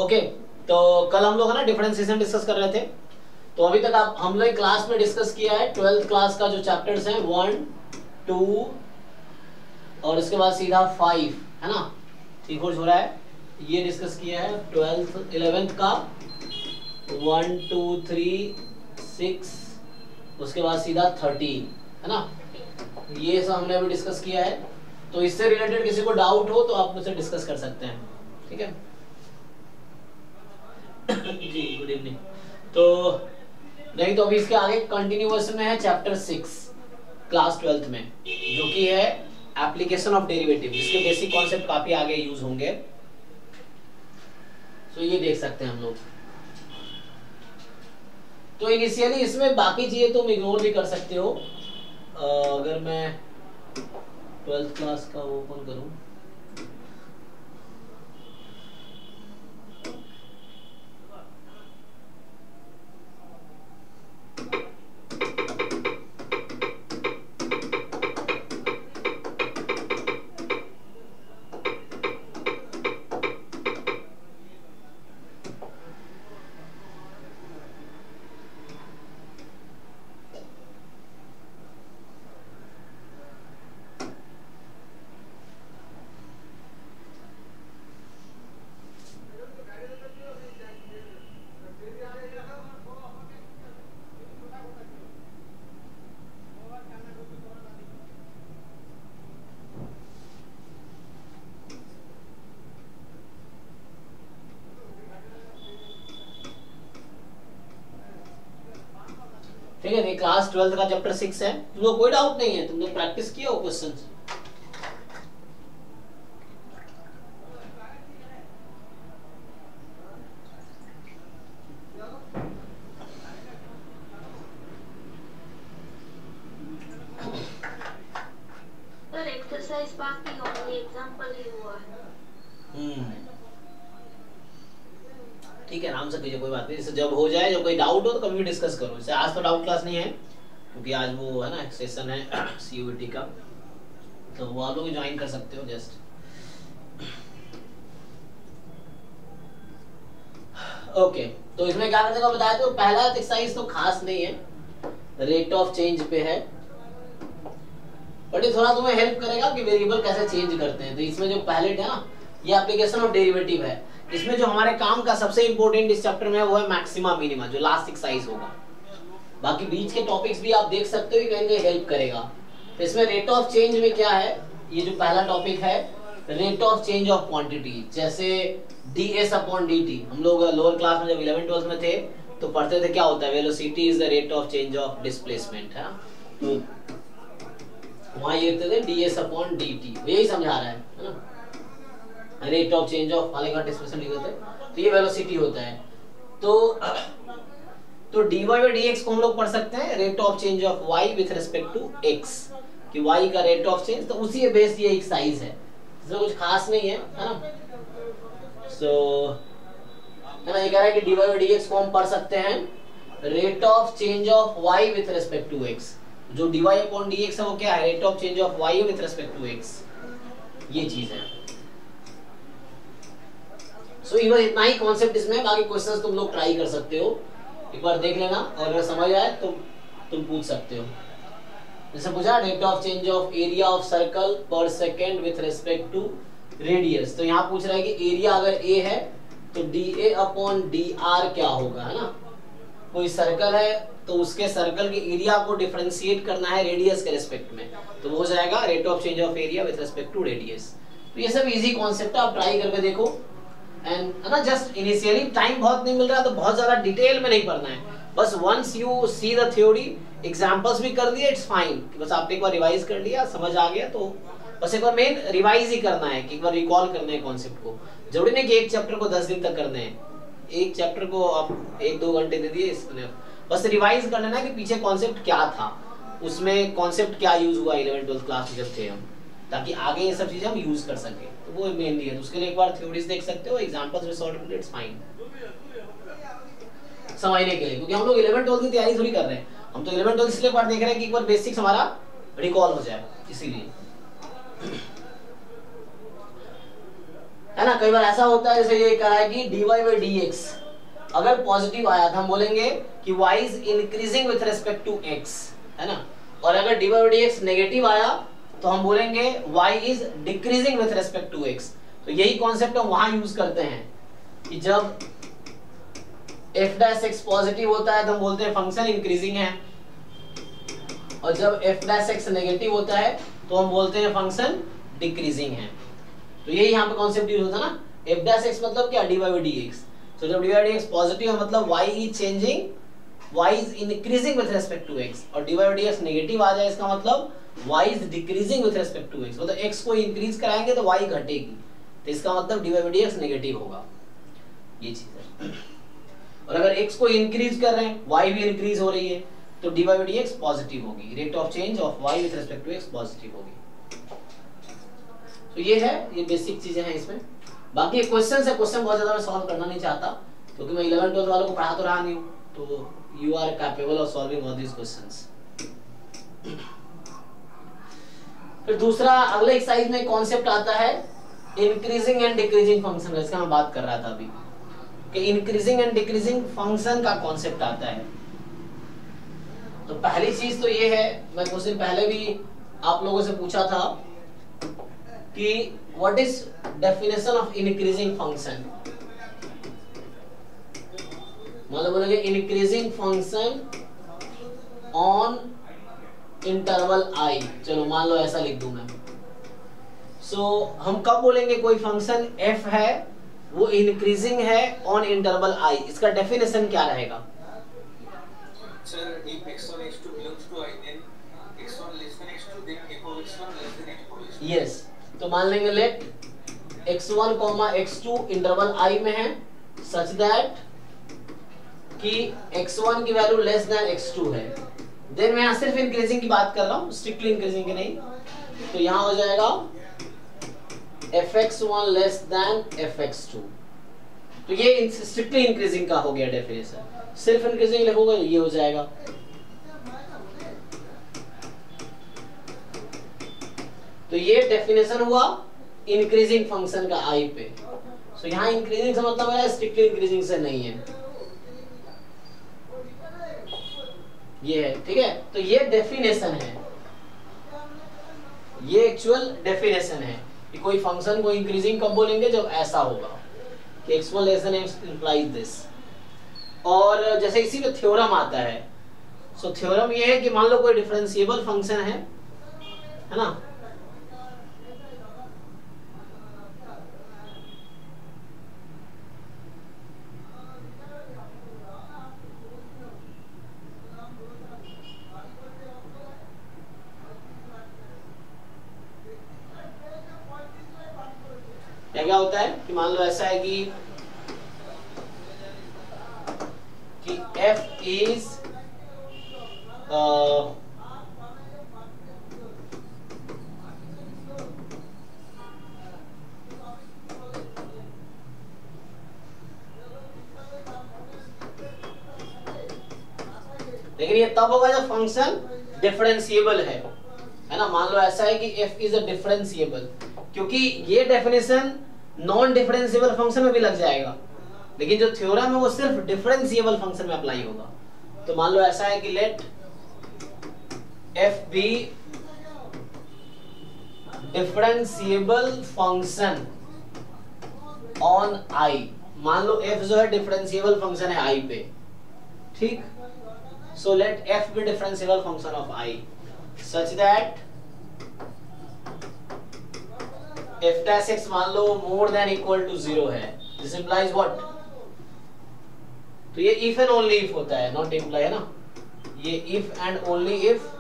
Okay, तो कल हम लोग है ना डिफरेंशिएशन डिस्कस कर रहे थे। तो अभी तक आप हम लोग क्लास में डिस्कस किया है 12th क्लास का जो चैप्टर्स हैं 1, 2 और इसके बाद सीधा 5 है ना, 3 कोर्स हो रहा है, ये डिस्कस किया है 12th 11th का 1, 2, 3, 6 उसके बाद सीधा 13 है ना, ये सब हमने अभी डिस्कस किया है। तो इससे रिलेटेड किसी को डाउट हो तो आप मुझसे डिस्कस कर सकते हैं, ठीक है जी। Good evening. तो नहीं तो अभी इसके आगे कंटिन्यूएशन में है चैप्टर 6 क्लास 12th में, जो कि है एप्लीकेशन ऑफ डेरिवेटिव, जिसके बेसिक कॉन्सेप्ट काफी आगे यूज होंगे। तो ये देख सकते हैं हम लोग। तो इनिशियली इसमें बाकी चीजें तुम इग्नोर भी कर सकते हो। अगर मैं 12th क्लास का ओपन करूं, ठीक है। ये क्लास 12th का चैप्टर 6 है। तुम लोग कोई डाउट नहीं है, तुम लोग प्रैक्टिस किए हो क्वेश्चंस? सर एक्सरसाइज बाकी ओनली एग्जांपल ही हुआ है। ठीक है, आराम से कीजिए, कोई बात नहीं। इससे जब हो जाए, जब कोई डाउट हो तो कभी भी डिस्कस करो। इससे आज तो डाउट क्लास नहीं है क्योंकि आज वो है ना सेशन है सीयूईटी का, तो वो आप लोग ज्वाइन कर सकते हो जस्ट। ओके, तो इसमें क्या करने का बताया। तो पहला एक्सरसाइज तो खास नहीं है, रेट ऑफ चेंज पे है, बट ये थोड़ा तुम्हें हेल्प करेगा कि वेरिएबल कैसे चेंज करते हैं। तो इसमें जो पहले है ना, ये एप्लीकेशन ऑफ डेरिवेटिव है। इसमें जो हमारे काम का सबसे इंपॉर्टेंट इस चैप्टर में है वो है मैक्सिमा मिनिमा, जो लास्ट एक्सरसाइज होगा। बाकी बीच के टॉपिक्स भी आप देख सकते हो, कहीं हेल्प करेगा। तो इसमें रेट ऑफ चेंज में क्या है, ये जो पहला टॉपिक है rate of change of quantity, जैसे ds अपॉन dt। हम लोग लोअर क्लास में जब 11th 12th में थे तो पढ़ते थे क्या होता है, velocity is the rate of change of displacement, है ना। तो वहां ये लिखते थे ds अपॉन dt, यही समझा रहा है ना, रेट ऑफ चेंज ऑफ वाले डिस्प्लेसमेंट लिखते थे। तो ये वेलोसिटी होता है। तो dy बाई dx को हम लोग पढ़ सकते हैं rate of change of y with respect to x, कि y का रेट ऑफ चेंज। तो उसी बेस ये एक्सरसाइज है, इसमें कुछ खास नहीं है ना। सो है ना, ये कह रहा है कि dy बाई dx को हम पढ़ सकते हैं rate of change of y with respect to x। जो dy अपॉन dx है वो क्या है, rate of change of y with respect to x, ये चीज है। सो इतना ही कॉन्सेप्ट इसमें, बाकी क्वेश्चंस तुम लोग ट्राई कर सकते हो, एक बार देख लेना, और अगर समझ आए तो तुम पूछ सकते हो। जैसे पूछा rate of change of area of circle per second with respect to radius. तो यहाँ पूछ रहा है कि एरिया अगर a है तो dA अपॉन dr क्या होगा, है ना। कोई सर्कल है तो उसके सर्कल के एरिया को डिफरेंशिएट करना है रेडियस के रिस्पेक्ट में, तो वो हो जाएगा rate of change of area with respect to radius. तो ये सब इजी कॉन्सेप्ट है, आप ट्राई करके देखो। एंड है ना, जस्ट इनिशियली टाइम बहुत नहीं मिल रहा तो बहुत ज्यादा डिटेल में नहीं पढ़ना है, बस once you see the theory, examples भी कर दिए, इट्स फाइन। बस आपने एक बार रिवाइज कर लिया, समझ आ गया, तो बस एक बार मेन रिवाइज ही करना है कि एक बार रिकॉल करना है कॉन्सेप्ट को। जरूरी नहीं कि एक चैप्टर को 10 दिन तक करने हैं, एक चैप्टर को आप 1-2 घंटे दे दिए, इसमें बस रिवाइज कर लेना कि पीछे कॉन्सेप्ट क्या था, उसमें कॉन्सेप्ट क्या यूज हुआ 11th 12th क्लास में जब थे हम, ताकि आगे ये सब चीजें हम यूज कर सके। तो वो मेनली है, तो उसके लिए एक बार थ्योरीज देख सकते हो, एग्जांपल्स भी सॉल्व कर, इट्स फाइन समझने के लिए। क्योंकि हम लोग 11th 12th की तैयारी थोड़ी कर रहे हैं, हम तो 11th 12th इसलिए बार देख रहे हैं कि एक बार बेसिक्स हमारा रिकॉल हो जाए, इसीलिए। है ना। कई बार ऐसा होता है, जैसे ये कहा है कि dy by dx अगर पॉजिटिव आया तो हम बोलेंगे कि y is increasing with respect to x, है ना। और अगर dy by dx नेगेटिव आया तो हम बोलेंगे y is decreasing with respect to x। तो यही कॉन्सेप्ट हम वहां यूज करते हैं कि जब f डैश x पॉजिटिव होता है तो हम बोलते हैं फंक्शन इंक्रीजिंग है, और जब f डैश x नेगेटिव होता है तो हम बोलते हैं फंक्शन डिक्रीजिंग है। तो यही यहाँ पे कॉन्सेप्ट यूज होता है ना। f डैश x मतलब क्या, dy by dx। तो जब dy by dx पॉजिटिव है मतलब y is changing, y is increasing with respect to x, और dy by dx नेगेटिव आ जाए इसका मतलब y is decreasing with respect to x। मतलब x को इंक्रीज कराएंगे तो y घटेगी, तो इसका मतलब dy by dx नेगेटिव होगा, ये चीज है। और अगर x को इंक्रीज कर रहे हैं, y भी इंक्रीज हो रही है, तो dy by dx पॉजिटिव होगी, rate of change of y with respect to x positive होगी। तो ये है, ये बेसिक चीजें हैं इसमें। बाकी क्वेश्चन है, क्वेश्चन बहुत ज्यादा मैं सॉल्व करना नहीं चाहता क्योंकि मैं 11 12 वालों को पढ़ा तो रहा नहीं हूं, तो you are capable of solving all these questions. फिर दूसरा अगले एक्सरसाइज में कॉन्सेप्ट आता है इंक्रीजिंग एंड डिक्रीजिंग फंक्शन, इसका मैं बात कर रहा था अभी कि इंक्रीजिंग एंड डिक्रीजिंग फंक्शन का कॉन्सेप्ट आता है। तो पहली चीज तो ये है, मैं कुछ दिन पहले भी आप लोगों से पूछा था कि what is definition of increasing function. मतलब बोलेंगे increasing function on interval i, चलो मान लो ऐसा लिख दूं मैं। सो हम कब बोलेंगे कोई फंक्शन f है वो इंक्रीजिंग है ऑन इंटरवल i, इसका डेफिनेशन क्या रहेगा? Sir if x1 x2 belongs to i then x1 less than x2 then f of x1 less than f of x2। Yes, तो मान लेंगे late x1, x2 interval i में है such that कि x1 की value less than x2 है। Then मैं यहाँ सिर्फ इंक्रीजिंग की बात कर रहा हूँ, स्ट्रिक्टली इंक्रीजिंग की नहीं। तो यहाँ हो जाएगा fx1 लेस देन fx2। तो ये स्ट्रिक्टली इंक्रीजिंग का हो गया डेफिनेशन। सिर्फ इंक्रीजिंग लिखोगे ये हो जाएगा। तो ये डेफिनेशन हुआ इंक्रीजिंग फंक्शन का i पे। सो यहाँ इंक्रीजिंग से मतलब है स्ट्रिक्टली इंक्रीजिंग से नहीं है, ये है, ठीक है। तो ये डेफिनेशन है, ये एक्चुअल डेफिनेशन है कि कोई फंक्शन को इंक्रीजिंग कब बोलेंगे, जब ऐसा होगा कि x1 less than x implies this. और जैसे इसी में थ्योरम आता है, सो थ्योरम ये है कि मान लो कोई डिफरेंशिएबल फंक्शन है ना, क्या होता है कि मान लो ऐसा है कि f इज लेकिन ये तब होगा जब फंक्शन डिफरेंशिएबल है ना। मान लो ऐसा है कि f इज अ डिफरेंशिएबल, क्योंकि ये डेफिनेशन नॉन डिफरेंशिएबल फंक्शन में भी लग जाएगा, लेकिन जो थ्योरम है वो सिर्फ डिफरेंशिएबल फंक्शन में अप्लाई होगा। तो मान लो ऐसा है कि let f be differentiable function on i। मान लो f जो है डिफरेंशिएबल फंक्शन है i पे, ठीक। So let f be differentiable function of i such that f dash x मान लो मोर देन इक्वल टू 0 है। This implies what? तो ये इफ एंड ओनली इफ होता है, नॉट इंप्लाई है ना। ये इफ एंड ओनली इफ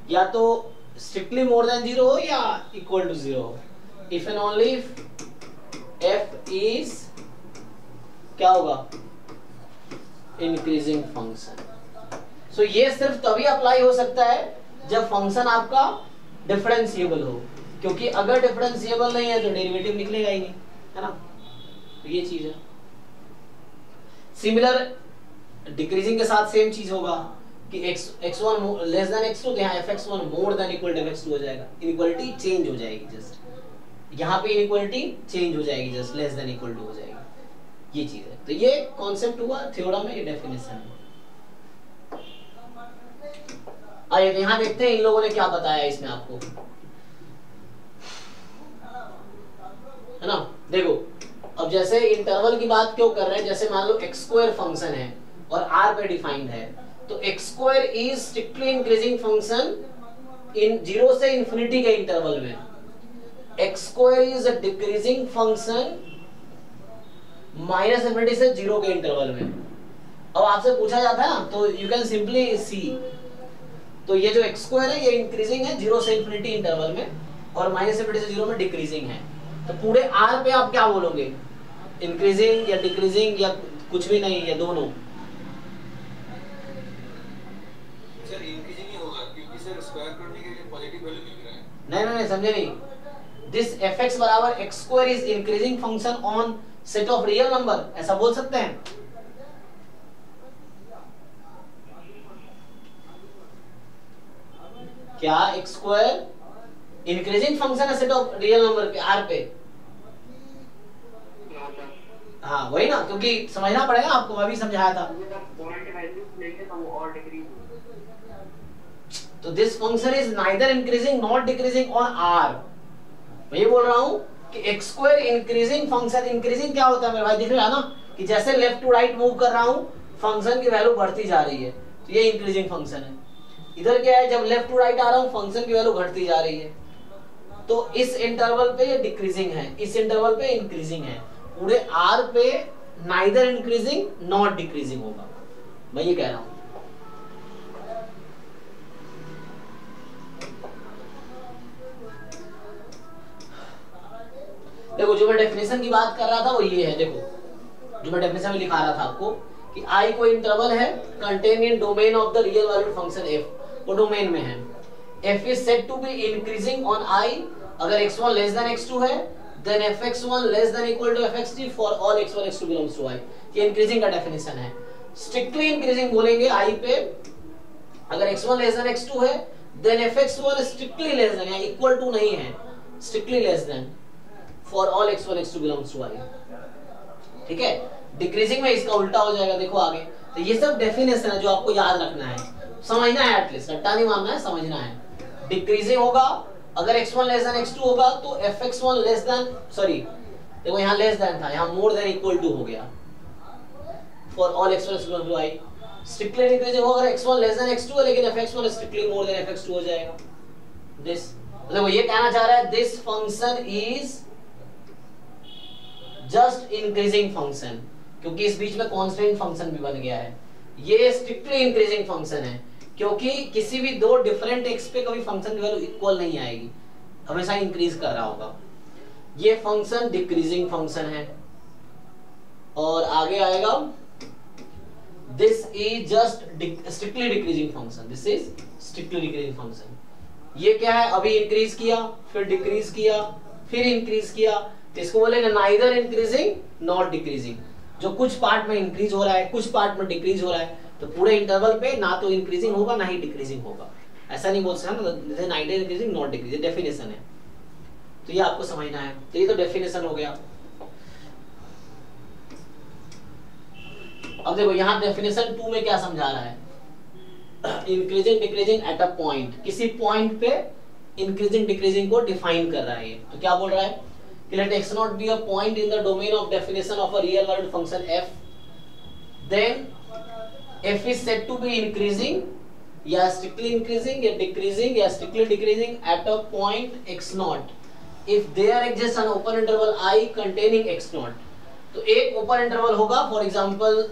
या तो स्ट्रिक्टली मोर देन 0 हो या इक्वल टू 0 हो। If and only if f is क्या होगा? Increasing function. सो ये सिर्फ तभी अप्लाई हो सकता है जब फंक्शन आपका डिफरेंशिएबल हो, क्योंकि अगर डिफरेंशिएबल नहीं है तो डेरिवेटिव निकलेगा ही नहीं, है ना। तो ये चीज है। सिमिलर डिक्रीजिंग के साथ सेम चीज होगा कि x1 लेस देन x2, तो यहाँ fx1 more than equal to fx2 हो जाएगा, इक्वलिटी चेंज हो जाएगी जस्ट। यहाँ पे इनइक्वालिटी चेंज हो जाएगी, just less than equal to हो जाएगी, ये चीज है। तो ये कॉन्सेप्ट हुआ थ्योरम में, ये डेफिनेशन है। आइए तो यहाँ देखते हैं इन लोगों ने क्या बताया इसमें आपको, है ना। देखो अब जैसे इंटरवल की बात क्यों कर रहे हैं, जैसे मान लो एक्स स्क्वायर फंक्शन है और आर पे डिफाइंड है, तो x square is strictly increasing function in 0 से इंफिनिटी के इंटरवल में, x square is a decreasing function minus infinity से 0 के इंटरवल में। अब आपसे पूछा जाता है ना, तो यू कैन सिंपली सी, तो ये जो एक्स स्क्वायर है ये इंक्रीजिंग है 0 से इंफिनिटी इंटरवल में और माइनस इंफिनिटी से 0 में डिक्रीजिंग है, तो पूरे आर पे आप क्या बोलोगे, इंक्रीजिंग या डिक्रीजिंग या कुछ भी नहीं, या दोनों? सर इंक्रीजिंग ही होगा क्योंकि सर स्क्वायर करने के लिए पॉजिटिव वैल्यू मिल रहा है। नहीं समझे नहीं, दिस fx बराबर x square is increasing function on set of real number, ऐसा बोल सकते हैं? क्या एक्स स्क्वायर इंक्रीजिंग फंक्शन है सेट ऑफ रियल नंबर पे, आर पे? हाँ वही ना, क्योंकि समझना पड़ेगा आपको, मैं भी समझाया था। तो this function is neither increasing not decreasing on R. मैं ये बोल रहा हूं कि x square increasing function, increasing क्या होता है मेरे भाई, दिख रहा है ना कि जैसे लेफ्ट टू राइट मूव कर रहा हूं फंक्शन की वैल्यू बढ़ती जा रही है, तो ये इंक्रीजिंग फंक्शन है। इधर क्या है, जब लेफ्ट टू राइट आ रहा हूं फंक्शन की वैल्यू घटती जा रही है, तो इस इंटरवल पे ये डिक्रीजिंग है, इस इंटरवल पे इंक्रीजिंग है, पूरे आर पे नाइदर इंक्रीजिंग नॉट डिक्रीजिंग होगा, मैं ये कह रहा हूं। देखो जो मैं डेफिनेशन की बात कर रहा था वो ये है, देखो जो मैं डेफिनेशन में लिखा रहा था आपको कि आई कोई इंटरवल है contain in domain of the real valued function f, वो डोमेन में है, f is said to be increasing on I, अगर x1 लेस देन x2 है then fx1 less than equal to fxt for all x1 x2 belongs to i। ये increasing का definition है। Strictly increasing बोलेंगे I पे, अगर x1 less than x2 है then fx1 strictly less than या equal to नहीं है, strictly less than for all x1 x2 belongs to i। ठीक है, डिक्रीजिंग में इसका उल्टा हो जाएगा, देखो आगे। तो ये सब डेफिनेशन है जो आपको याद रखना है, समझना है, एटलीस्ट रट्टा नहीं मारना है, समझना है। डिक्रीजिंग होगा अगर x1 लेस देन x2 होगा तो fx1 लेस देन, सॉरी देखो यहाँ लेस देन था, यहाँ मोर देन इक्वल टू हो गया for all x1 x2 belongs to i। Strictly decreasing होगा अगर x1 लेस देन x2 है लेकिन fx1 strictly more then fx2 हो जाएगा। दिस देखो ये कहना चाह रहा है this function is just increasing function, क्योंकि इस बीच में कांस्टेंट फंक्शन भी बन गया है। ये स्ट्रिक्टली इंक्रीजिंग फंक्शन है क्योंकि किसी भी दो डिफरेंट एक्स पे कभी फंक्शन की वैल्यू इक्वल नहीं आएगी, हमेशा इंक्रीज कर रहा होगा। ये फंक्शन डिक्रीजिंग फंक्शन है। और आगे आएगा this is just strictly decreasing function, this is strictly decreasing function. ये क्या है, अभी इंक्रीज किया फिर डिक्रीज किया फिर इंक्रीज किया, तो इसको बोलेंगे नाइदर इंक्रीजिंग नॉट डिक्रीजिंग। जो कुछ पार्ट में इंक्रीज हो रहा है कुछ पार्ट में डिक्रीज हो रहा है, तो पूरे इंटरवल पे ना तो इंक्रीजिंग होगा ना ही डिक्रीजिंग होगा, ऐसा नहीं बोल सकते neither increasing not decreasing, definition है। तो ये आपको समझना है। तो ये तो डेफिनेशन हो गया। अब देखो यहाँ डेफिनेशन 2 में क्या समझा रहा है, increasing decreasing at a point, किसी पॉइंट पे इंक्रीजिंग डिक्रीजिंग को डिफाइन कर रहा है। तो क्या बोल रहा है कि let x not be a point in the domain of definition of a real valued function f, then f is said to be increasing या strictly increasing या decreasing या strictly decreasing at a point x naught if there exists an open interval I containing x naught। तो एक open interval होगा, for example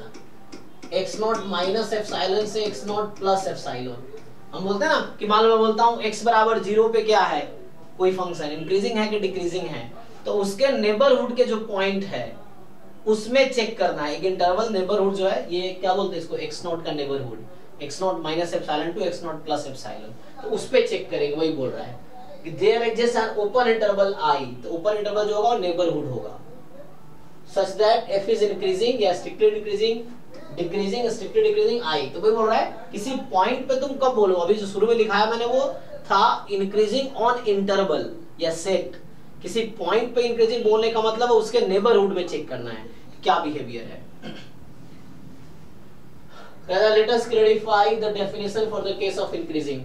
x naught minus epsilon से x naught plus epsilon. हम बोलते हैं ना कि मान लो मैं बोलता हूँ x बराबर 0 पे क्या है, कोई फंक्शन इंक्रीजिंग है कि डिक्रीजिंग है, तो उसके नेबरहुड के जो पॉइंट है उसमें चेक करना है। एक इंटरवल नेबरहुड जो है, ये क्या बोलते हैं इसको, x नॉट का neighbourhood, x not minus epsilon to x not plus epsilon, तो उस पे चेक करेंगे। वही बोल रहा है कि there exist an open interval I, तो ओपन इंटरवल जो होगा वो नेबरहुड होगा, such that f is increasing या strictly decreasing, decreasing strictly decreasing I। तो वही बोल रहा है किसी पॉइंट पे तुम कब बोलो, अभी जो शुरू में लिखाया मैंने वो था इंक्रीजिंग ऑन इंटरवल या सेट, किसी पॉइंट पे इंक्रीजिंग बोलने का मतलब है उसके नेबरहुड में चेक करना है क्या बिहेवियर है। Let us clarify the definition for the case of increasing.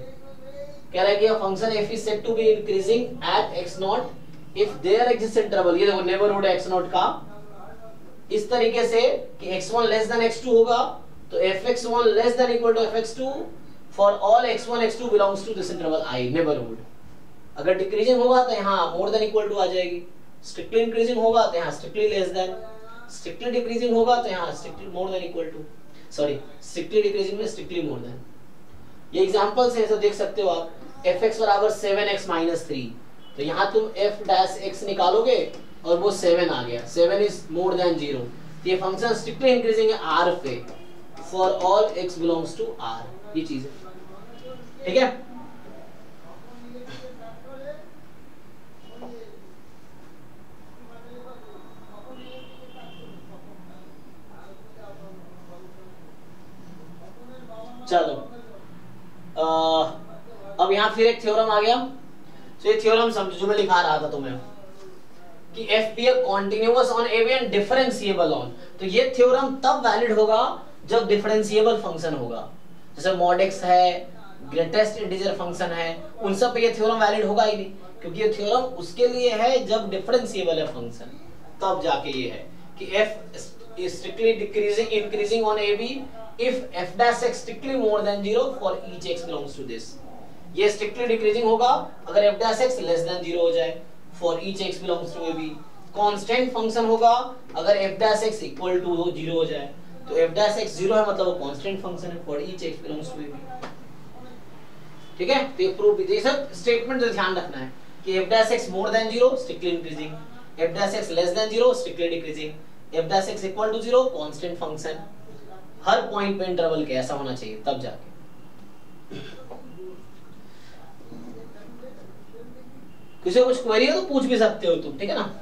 कह रहा है कि a function f is said to be increasing at x naught if there exists interval, ये देखो नेबरहुड x naught का इस तरीके से कि x1 less than x2 होगा तो fx1 less than equal to fx2 for all x1 x2 belongs to this interval I, neighbourhood. अगर डिक्रीजिंग होगा तो यहाँ मोर देन इक्वल टू आ जाएगी, स्ट्रिक्टली इंक्रीजिंग होगा तो यहाँ strictly less than, strictly decreasing होगा तो यहाँ strictly more than equal to, sorry strictly decreasing में स्ट्रिक्टली मोर देन। ये एग्जांपल्स हैं, ऐसा देख सकते हो आप। fx बराबर 7x - 3 तो यहाँ तुम f डैश x निकालोगे और वो 7 आ गया, 7 इज मोर देन 0 तो ये फंक्शन स्ट्रिक्टली इंक्रीजिंग है r पे for all x belongs to r, ये चीज है, ठीक है। चलो अब यहाँ फिर एक थ्योरम आ गया। तो ये थ्योरम समझो जो मैं लिखा रहा था तुम्हें कि f be a continuous on a b and differentiable on, तो ये थ्योरम तब वैलिड होगा जब डिफरेंशिएबल फंक्शन होगा, जैसे मॉड एक्स है, ग्रेटेस्ट इंटीजर फंक्शन है, उन सब पे ये थ्योरम वैलिड होगा ही नहीं, क्योंकि ये थ्योरम उसके लिए है जब डिफरेंशिएबल है फंक्शन, तब जाके ये है कि f is strictly decreasing increasing on a b if f dash x strictly more than 0 for each x belongs to this, ये strictly decreasing होगा अगर f dash x less than 0 हो जाए for each x belongs to a b, constant function होगा अगर f dash x equal to 0 हो जाए, तो f dash x 0 है मतलब वो constant function है for each x belongs to a b, ठीक है। तो ये प्रूफ, ये सब स्टेटमेंट ध्यान रखना है कि f dash x more than 0 strictly increasing, f dash x less than 0 strictly decreasing, f dash x equal to 0 constant function, her point पे इंटरवल के ऐसा होना चाहिए तब जाके। किसी को कुछ क्वेरी है तो पूछ भी सकते हो तुम, ठीक है ना।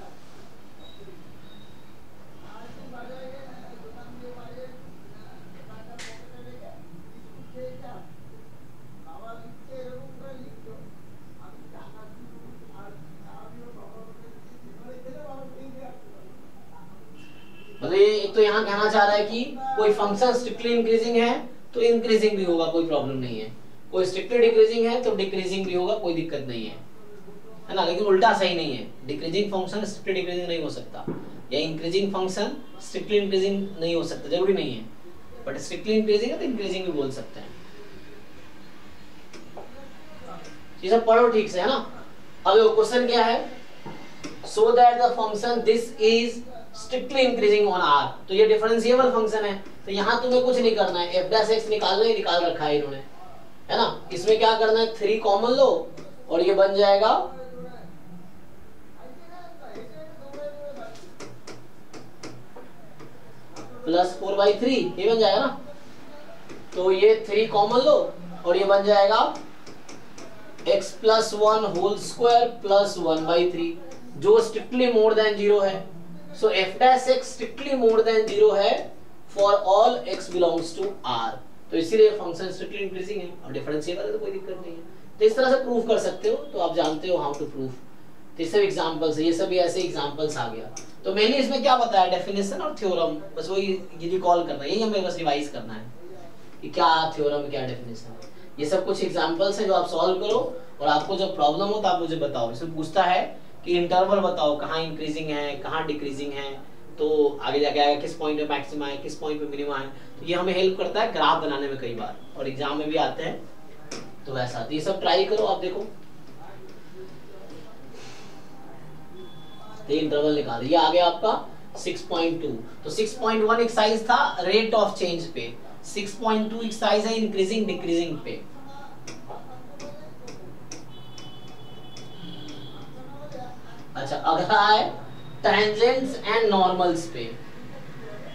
मतलब एक तो यहाँ कहना चाह रहा है कि कोई फंक्शन स्ट्रिक्टली इंक्रीजिंग है तो इंक्रीजिंग भी होगा, कोई प्रॉब्लम नहीं है, कोई स्ट्रिक्टली डिक्रीजिंग है तो डिक्रीजिंग भी होगा, कोई दिक्कत नहीं है ना। लेकिन उल्टा सही नहीं है, डिक्रीजिंग फंक्शन स्ट्रिक्टली डिक्रीजिंग नहीं हो सकता, या इंक्रीजिंग फंक्शन स्ट्रिक्टली इंक्रीजिंग नहीं हो सकता, जरूरी नहीं है, बट स्ट्रिक्टली इंक्रीजिंग है तो इंक्रीजिंग भी बोल सकते हैं। ये सब पढ़ो ठीक से, है ना। अब क्वेश्चन क्या है, so that the function this is strictly increasing on r, तो ये डिफरेंशिएबल फंक्शन है, तो यहाँ तुम्हें कुछ नहीं करना है, f डैश x निकालना ही निकाल रखा है इन्होंने, है ना। इसमें क्या करना है, 3 कॉमन लो और ये बन जाएगा +4/3, ये बन जाएगा ना। तो ये 3 कॉमन लो और ये बन जाएगा x + 1 होल स्क्वायर प्लस 1/3, जो स्ट्रिक्टली मोर देन 0 है। So f dash x strictly more than 0 है for all x belongs to r, तो इसीलिए फंक्शन स्ट्रिक्टली इंक्रीजिंग है और डिफरेंशिएबल है तो कोई दिक्कत नहीं है। तो इस तरह से प्रूफ कर सकते हो, तो आप जानते हो हाउ टू प्रूफ। तो ये सब एग्जांपल्स है, ये सब ऐसे एग्जांपल्स आ गया। तो मेनली इसमें क्या बताया, डेफिनेशन और थ्योरम, बस वही ये रिकॉल करना है, यही हमें बस रिवाइज करना है कि क्या थ्योरम क्या डेफिनेशन है। ये सब कुछ एग्जांपल्स हैं जो आप सॉल्व करो और आपको जब प्रॉब्लम हो तो आप मुझे बताओ। इसमें पूछता है कि इंटरवल बताओ कहाँ इंक्रीजिंग है कहाँ डिक्रीजिंग है, तो आगे जाके आएगा किस पॉइंट पे मैक्सिमा है किस पॉइंट पे मिनिमा है, तो ये हमें हेल्प करता है ग्राफ बनाने में कई बार, और एग्जाम में भी आते हैं तो वैसा। तो ये सब ट्राई करो, आप देखो तो इंटरवल निकाल, ये आ गया आपका 6.2। तो 6.1 एक्सरसाइज था रेट ऑफ चेंज पे, 6.2 एक्सरसाइज है इंक्रीजिंग डिक्रीजिंग पे। अच्छा, अगला है टेंजेंट्स एंड नॉर्मल्स पे।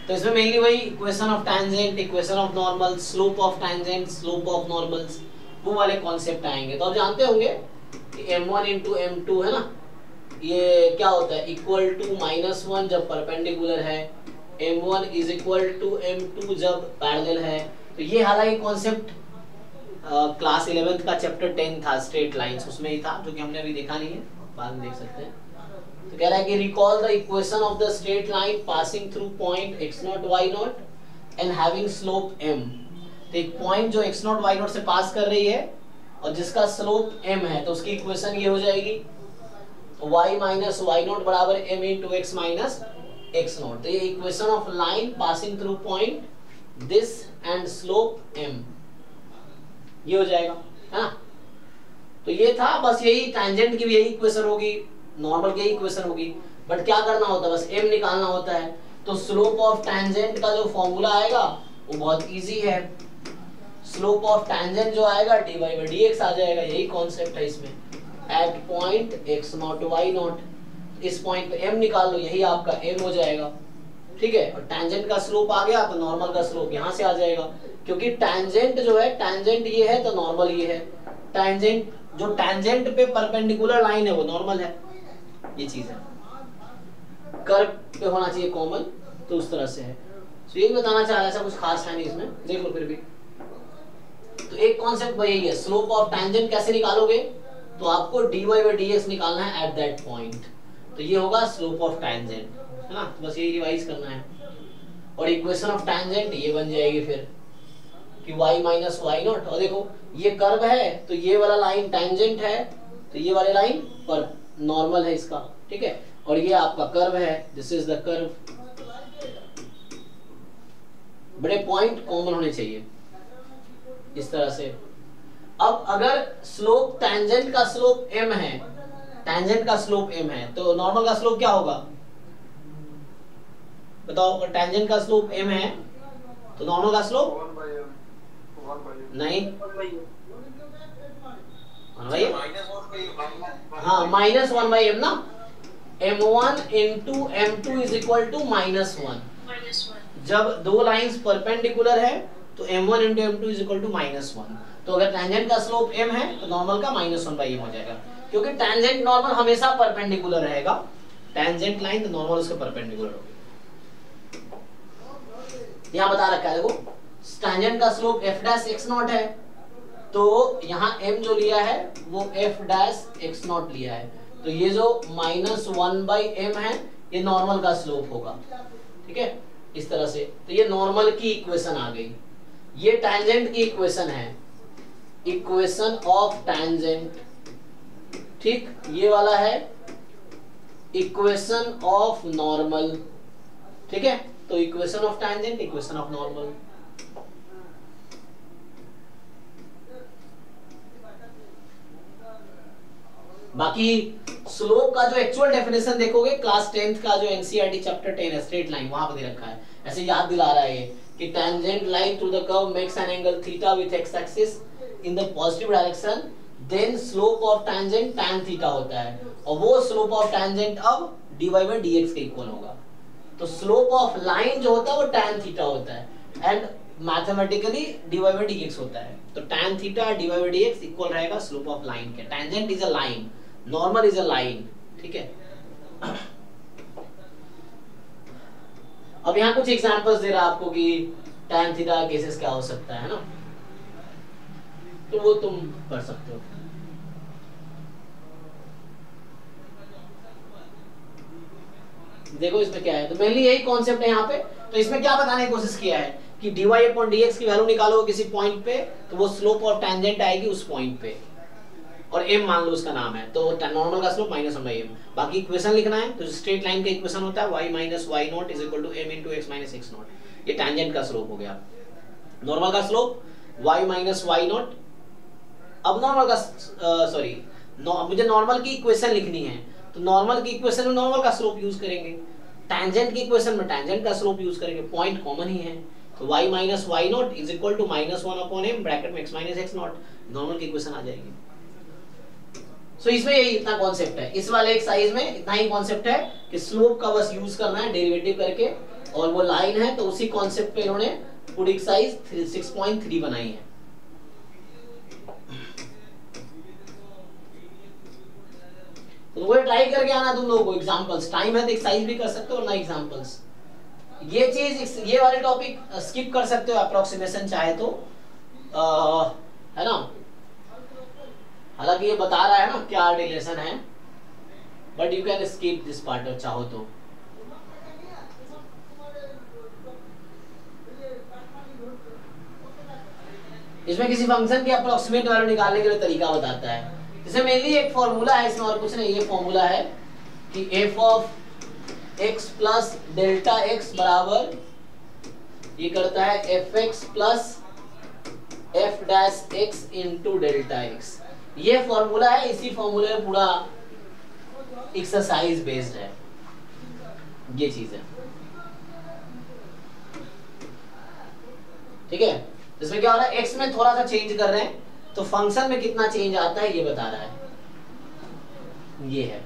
तो इसमें मेनली वही equation of tangent, equation of normal, slope of tangent, slope of normals, वो वाले कॉन्सेप्ट आएंगे। तो आप जानते होंगे कि m1 * m2 है ना, ये क्या होता है, इक्वल टू -1 जब परपेंडिकुलर है, m1 = m2 जब पैरेलल है। तो ये हालांकि कॉन्सेप्ट क्लास 11th का चैप्टर 10 था स्ट्रेट लाइंस, उसमें ही था, जो कि हमने अभी देखा नहीं है, बाद में देख सकते हैं। तो कह रहा है कि recall the equation of the straight line passing through point x0 y0 and having slope m। तो एक पॉइंट जो x0 y0 से पास कर रही है और जिसका स्लोप m है, तो उसकी इक्वेशन ये हो जाएगी y माइनस y0 बराबर m into x minus x0। तो ये equation of line passing through point this and slope m ये हो जाएगा, है ना। तो ये था, बस यही टैंजेंट की भी यही इक्वेशन होगी, नॉर्मल की यही इक्वेशन होगी, बट क्या करना होता है, बस m निकालना होता है। तो स्लोप ऑफ टैंजेंट का जो फॉर्मूला आएगा वो बहुत इजी है, स्लोप ऑफ टैंजेंट जो आएगा dy by dx आ जाएगा, यही कॉन्सेप्ट है इसमें। एट पॉइंट x0 y0, इस पॉइंट पे m निकाल लो, यही आपका m हो जाएगा, ठीक है। और टैंजेंट का स्लोप आ गया तो नॉर्मल का स्लोप यहाँ से आ जाएगा, क्योंकि टैंजेंट जो है, टैंजेंट ये है तो नॉर्मल ये है। टैंजेंट जो टैंजेंट पे परपेंडिकुलर लाइन है वो नॉर्मल है, ये चीज है। कर्व पे होना चाहिए कॉमन, तो उस तरह से है। तो यही बताना चाह रहा है, ऐसा कुछ खास है नहीं इसमें, देख लो फिर भी। तो एक कॉन्सेप्ट यही है, स्लोप ऑफ टैंजेंट कैसे निकालोगे, तो आपको dy by dx निकालना है एट दैट पॉइंट, तो ये होगा स्लोप ऑफ टैंजेंट, है ना। तो बस यही रिवाइज करना है। और इक्वेशन ऑफ टैंजेंट ये बन जाएगी फिर कि y माइनस y0, और देखो ये कर्व है तो ये वाला लाइन टैंजेंट है, तो ये वाली लाइन पर नॉर्मल है इसका, ठीक है। और ये आपका कर्व है, दिस इज द कर्व। बड़े पॉइंट कॉमन होने चाहिए इस तरह से। अब अगर स्लोप टैंजेंट का स्लोप m है, टैंजेंट का स्लोप m है, तो नॉर्मल का स्लोप क्या होगा बताओ। अगर टैंजेंट का स्लोप m है तो नॉर्मल का स्लोप नहीं, हाँ माइनस 1/m ना। m1 into m2 is equal to -1। जब दो लाइंस परपेंडिकुलर है तो m1 into m2 is equal to -1। तो अगर टैंजेंट का स्लोप m है तो नॉर्मल का -1/m हो जाएगा, क्योंकि टैंजेंट नॉर्मल हमेशा परपेंडिकुलर रहेगा। टैंजेंट लाइन तो नॉर्मल उसके परपेंडिकुलर होगी। यहाँ बता रखा है, देखो टैंजेंट का स्लोप f डैश x0 है, तो यहाँ m जो लिया है वो f डैश x0 लिया है, तो ये जो -1/m है ये नॉर्मल का स्लोप होगा, ठीक है, इस तरह से। तो ये नॉर्मल की इक्वेशन आ गई। ये टैंजेंट की इक्वेशन है, इक्वेशन ऑफ टैंजेंट, ठीक। ये वाला है इक्वेशन ऑफ नॉर्मल, ठीक है। तो equation of tangent, equation of normal. बाकी स्लोप का जो एक्चुअल डेफिनेशन देखोगे क्लास 10th का जो एनसीईआरटी चैप्टर 10 है स्ट्रेट लाइन, वहां पर दे रखा है। ऐसे याद दिला रहा है ये कि tangent line to the curve makes an angle theta with x axis in the positive direction, then slope of tangent tan theta होता है, और वो स्लोप ऑफ टैंजेंट अब dy by dx के इक्वल होगा। तो स्लोप ऑफ लाइन जो होता है वो tan थीटा होता है, and mathematically dy by dx होता है। तो tan theta dy by dx equal रहेगा स्लोप ऑफ लाइन के। Tangent is a line, normal is a line, ठीक है। अब यहाँ कुछ एग्जांपल्स दे रहा है आपको कि tan थीटा केसेस क्या हो सकता है ना, तो वो तुम कर सकते हो। देखो इसमें क्या है, तो मेनली यही कॉन्सेप्ट है यहाँ पे। तो इसमें क्या बताने की कोशिश किया है कि dy अपॉन dx की वैल्यू निकालो किसी पॉइंट पे, तो वो स्लोप ऑफ टैंजेंट आएगी उस पॉइंट पे, और m मान लो उसका नाम है, तो नॉर्मल का स्लोप -1/m। बाकी इक्वेशन लिखना है, तो स्ट्रेट लाइन का इक्वेशन होता है y minus y0 is equal to m into x minus x0। ये टैंजेंट का स्लोप हो गया। नॉर्मल का स्लोप y माइनस y0। अब नॉर्मल का मुझे नॉर्मल की इक्वेशन लिखनी है, तो नॉर्मल की इक्वेशन में नॉर्मल का स्लोप यूज करेंगे, टैंजेंट की इक्वेशन में टैंजेंट का स्लोप यूज करेंगे, पॉइंट कॉमन ही है। तो y minus y0 is equal to -1/m bracket में x माइनस x0, नॉर्मल की इक्वेशन आ जाएगी। सो इसमें यही इतना कॉन्सेप्ट है, इस वाले एक्सरसाइज में इतना ही कॉन्सेप्ट है कि स्लोप का बस यूज करना है डेरिवेटिव करके, और वो लाइन है तो उसी कॉन्सेप्ट पे इन्होंने पूरी एक्सरसाइज 6.3 बनाई है। तो वो ट्राई करके आना तुम लोगों को, एग्जांपल्स टाइम है तो एक्सरसाइज भी कर सकते हो ना एग्जांपल्स। ये चीज, ये वाले टॉपिक स्किप कर सकते हो अप्रोक्सीमेशन चाहे तो, है ना। हालांकि ये बता रहा है ना क्या रिलेशन है, but you can skip this part और चाहो तो। इसमें किसी फंक्शन की अप्रोक्सीमेट वैल्यू निकालने के लिए तरीका बताता है। इसमें मेनली एक फॉर्मूला है, इसमें और कुछ नहीं। ये फॉर्मूला है कि F of X plus delta x बराबर ये करता है F X plus F dash x into delta x. ये फॉर्मूला है, इसी फॉर्मूले में पूरा एक्सरसाइज बेस्ड है, ये चीज है। ठीक है, इसमें क्या हो रहा है, एक्स में थोड़ा सा चेंज कर रहे हैं तो फंक्शन में कितना चेंज आता है ये बता रहा है, ये है।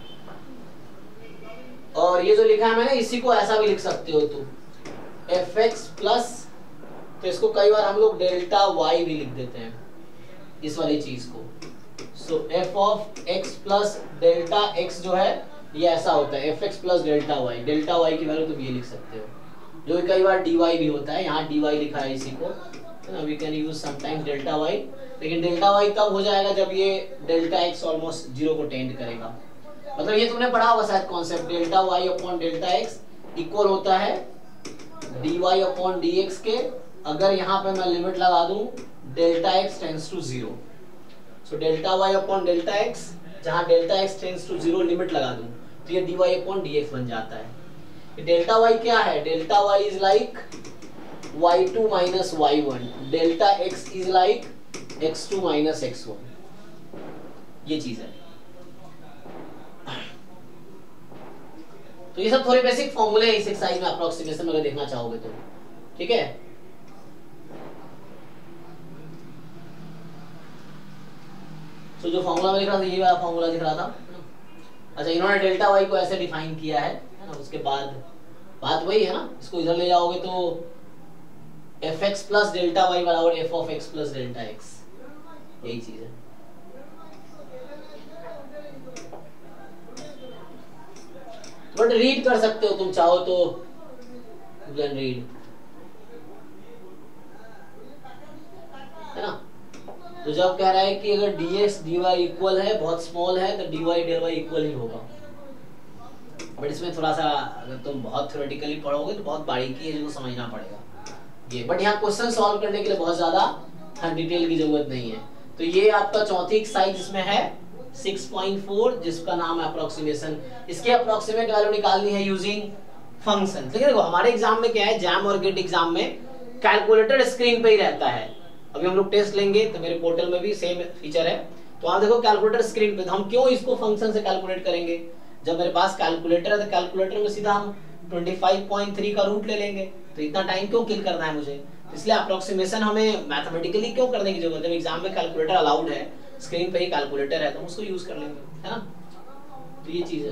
और ये जो लिखा है मैंने, इसी को ऐसा भी लिख सकते हो तुम, एफ एक्स प्लस, तो इसको कई बार हम लोग डेल्टा वाई भी लिख देते हैं, इस वाली चीज को। So F of X plus delta X जो है ये ऐसा होता है, F X plus delta Y. Delta Y की वैल्यू तुम ये लिख सकते हो, जो कई बार डी वाई भी होता है, यहाँ डी वाई लिखा है इसी को, we can use sometimes delta Y. लेकिन डेल्टा वाई तब हो जाएगा जब ये डेल्टा एक्स ऑलमोस्ट जीरो को टेंड करेगा। मतलब ये तुमने पढ़ा होगा शायद concept, delta Y upon delta X equal होता है D Y upon D X के, अगर यहाँ पे मैं लिमिट लगा दूं delta X tends to zero. So delta Y upon delta X, जहाँ delta X tends to zero limit लगा दूं तो ये d Y upon D x बन जाता है। डेल्टा वाई क्या है, delta y is like y2 minus y1, delta x is like x2 minus x1, ये चीज है। तो ये सब थोड़े बेसिक फॉर्मूले इस एक्सरसाइज में अप्रोक्सीमेशन अगर देखना चाहोगे तो, ठीक है। तो जो फॉर्मूला में लिख रहा था ये वाला फॉर्मूला दिख रहा था। अच्छा, इन्होंने डेल्टा वाई को ऐसे डिफाइन किया है ना, उसके बाद बात वही है ना, इसको इधर ले जाओगे तो F X plus delta Y बराबर F of X plus delta X, यही चीज है। बट रीड कर सकते हो तुम चाहो तो, यू कैन रीड, है ना। तो जब कह रहा है कि अगर dx dy इक्वल है, बहुत स्मॉल है, तो dy dy इक्वल ही होगा। बट इसमें थोड़ा सा अगर तुम बहुत थ्योरेटिकली पढ़ोगे तो बहुत बारीकी है जिसको समझना पड़ेगा ये। बट यहाँ क्वेश्चन सॉल्व करने के लिए बहुत ज्यादा डिटेल की जरूरत नहीं है। तो ये आपका चौथी एक्सरसाइज इसमें है 6.4, जिसका नाम है अप्रोक्सीमेशन। इसके अप्रोक्सीमेट वैल्यू निकालनी है यूजिंग फंक्शन। लेकिन देखो हमारे एग्जाम में क्या है, जैम और गेट एग्जाम में कैलकुलेटर स्क्रीन पे ही रहता है। अभी हम लोग टेस्ट लेंगे तो मेरे पोर्टल में भी सेम फीचर है, तो आप देखो कैलकुलेटर स्क्रीन पे। तो हम क्यों इसको फंक्शन से कैलकुलेट करेंगे, जब मेरे पास कैलकुलेटर है तो कैलकुलेटर में सीधा हम 25.3 का रूट ले लेंगे, तो इतना टाइम क्यों किल करना है मुझे। इसलिए अप्रोक्सीमेशन हमें मैथमेटिकली क्यों करने की जरूरत है, जब एग्जाम में कैलकुलेटर अलाउड है, स्क्रीन पे ही कैलकुलेटर है, तो हम उसको यूज कर लेंगे, है ना। तो ये चीज है।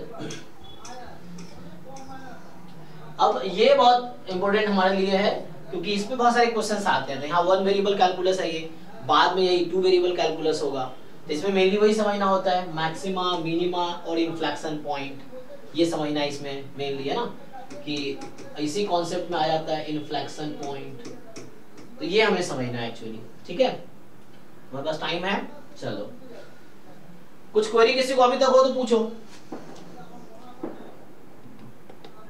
अब ये बहुत इंपॉर्टेंट हमारे लिए है क्योंकि इसमें बहुत सारे क्वेश्चंस आते हैं। यहाँ 1 वेरिएबल कैलकुलस है, ये बाद में यही 2 वेरिएबल कैलकुलस होगा। तो इसमें मेनली वही समझना होता है, मैक्सिमा, मिनिमा और इन्फ्लेक्शन पॉइंट, ये समझना है इसमें मेनली, है ना, कि इसी कॉन्सेप्ट में आ जाता है इन्फ्लेक्शन पॉइंट। तो ये हमें समझना है एक्चुअली, ठीक है। हमारे पास टाइम है, चलो कुछ क्वेरी किसी को अभी तक हो तो पूछो।